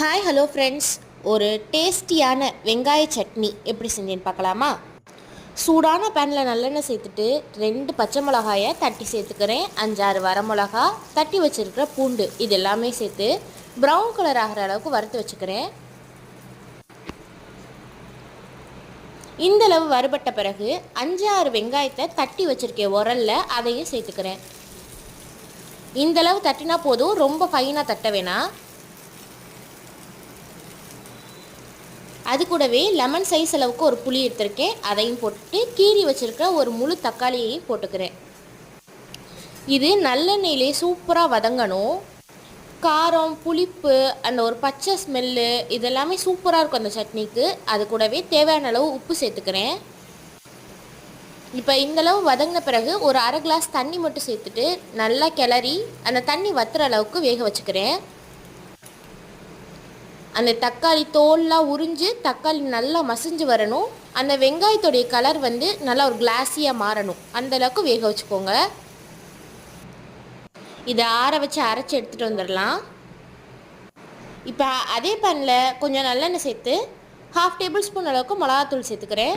Hi hello friends. ஒரு டேஸ்டியான வெங்காய சட்னி எப்படி செஞ்சேன்னு பார்க்கலாமா? சூடான பேனில் நல்லெண்ணெய் சேர்த்துட்டு 2 பச்சை மிளகாயை தட்டி சேர்த்துக்கிறேன். 5-6 வரமிளகா, தட்டி வச்சுருக்கிற பூண்டு இது எல்லாமே சேர்த்து ப்ரௌன் கலர் ஆகிற அளவுக்கு வறுத்து வச்சுக்கிறேன். இந்தளவு வறுபட்ட பிறகு 5-6 வெங்காயத்தை தட்டி வச்சுருக்கேன் உரலில், அதையும் சேர்த்துக்கிறேன். இந்தளவு தட்டினா போதும், ரொம்ப ஃபைனாக தட்ட வேணாம். அது கூடவே லெமன் சைஸ் அளவுக்கு ஒரு புளி எடுத்திருக்கேன், அதையும் போட்டுட்டு கீறி வச்சுருக்க ஒரு முழு தக்காளியையும் போட்டுக்கிறேன். இது நல்லெண்ணெயிலே சூப்பராக வதங்கணும். காரம், புளிப்பு, அந்த ஒரு பச்சை ஸ்மெல்லு இதெல்லாமே சூப்பராக இருக்கும் அந்த சட்னிக்கு. அது கூடவே தேவையான அளவு உப்பு சேர்த்துக்கிறேன். இப்போ இந்தளவு வதங்கின பிறகு ஒரு அரை கிளாஸ் தண்ணி மட்டும் சேர்த்துட்டு நல்லா கிளறி அந்த தண்ணி வத்துற அளவுக்கு வேக வச்சுக்கிறேன். அந்த தக்காளி தோல்லாம் உறிஞ்சு தக்காளி நல்லா மசிஞ்சு வரணும். அந்த வெங்காயத்துடைய கலர் நல்லா ஒரு கிளாஸியாக மாறணும். அந்தளவுக்கு வேக வச்சுக்கோங்க. இதை ஆற வச்சு அரைச்சி எடுத்துகிட்டு வந்துடலாம். இப்போ அதே பேனில் கொஞ்சம் நல்லெண்ணெய் சேர்த்து 1/2 டேபிள் ஸ்பூன் அளவுக்கு மிளகாத்தூள் சேர்த்துக்கிறேன்.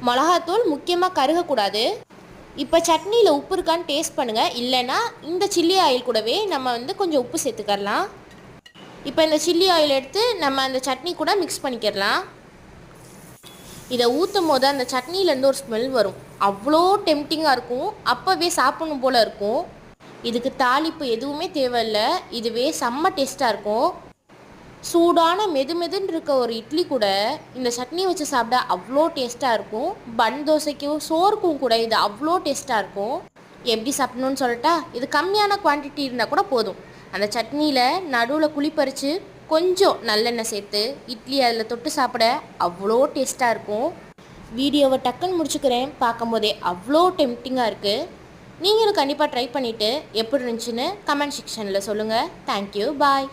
மிளகாத்தூள் முக்கியமாக கருகக்கூடாது. இப்போ சட்னியில் உப்பு இருக்கான்னு டேஸ்ட் பண்ணுங்கள். இல்லைன்னா இந்த சில்லி ஆயில் கூடவே நம்ம கொஞ்சம் உப்பு சேர்த்துக்கலாம். இப்போ இந்த சில்லி ஆயில் எடுத்து நம்ம அந்த சட்னி கூட மிக்ஸ் பண்ணிக்கிடலாம். இதை ஊற்றும் போது அந்த சட்னியிலேருந்து ஒரு ஸ்மெல் வரும். அவ்வளோ டெம்டிங்காக இருக்கும். அப்போவே சாப்பிடணும் போல் இருக்கும். இதுக்கு தாளிப்பு எதுவுமே தேவையில்லை. இதுவே செம்ம டேஸ்ட்டாக இருக்கும். சூடான மெதுன்னு இருக்க ஒரு இட்லி கூட இந்த சட்னி வச்சு சாப்பிட அவ்வளோ டேஸ்ட்டாக இருக்கும். பன் தோசைக்கும் சோறுக்கும் கூட இது அவ்வளோ டேஸ்ட்டாக இருக்கும். எப்படி சாப்பிடணும்னு சொல்லட்டா? இது கம்மியான குவான்டிட்டி இருந்தால் கூட போதும். அந்த சட்னியில் நடுவில் குழி பறித்து கொஞ்சம் நல்லெண்ணெய் சேர்த்து இட்லி அதில் தொட்டு சாப்பிட அவ்வளோ டேஸ்ட்டாக இருக்கும். வீடியோவை டக்குன்னு முடிச்சுக்கிறேன். பார்க்கும்போதே அவ்வளோ டெம்டிங்காக இருக்குது. நீங்களும் கண்டிப்பாக ட்ரை பண்ணிவிட்டு எப்படி இருந்துச்சுன்னு கமெண்ட் செக்ஷனில் சொல்லுங்கள். தேங்க்யூ, பாய்.